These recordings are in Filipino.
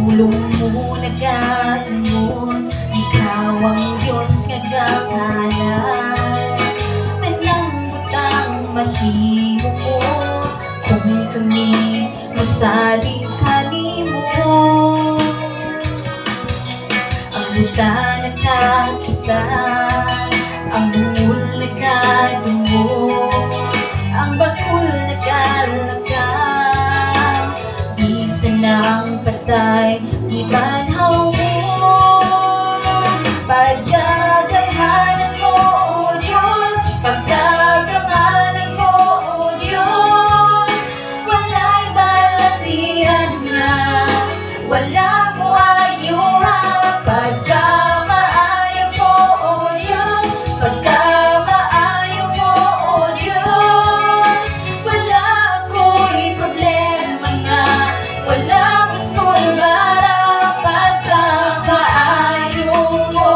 Pulong mo nagalimot, ikaw ang Diyos nga gakalan. Tanang butang mahimo ko, kung kami masaling kanimo. Ang buta nakakita, ang bungol nakadungo, ang bakul nakalakang, isa na ang patay, ibanhaw mo. Pagkagamhanan mo, O Diyos, pagkagamhanan mo, O Diyos, wala'y balatian nga, wala mo ayuhan. Pagkamaayo mo, O Diyos, pagkamaayo mo, O Diyos, wala ako'y problema nga, wala gusto'y marang pagkamaayo mo,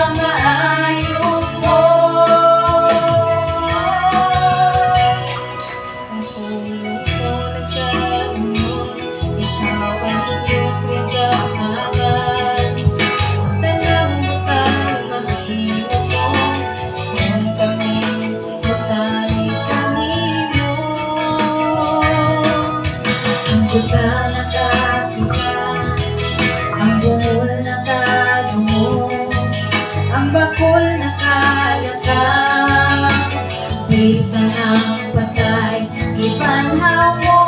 pagkamaayo mo. Ang pulong ko nagkalimot, ikaw ang Diyos nga gakalan. Tanang butang mahimo ko, kung kami masaling kanimo. Ang buta nakakita, ang bungol nakadungo, ang bakol nakalakang, bisa ng patay, ibanhaw mo.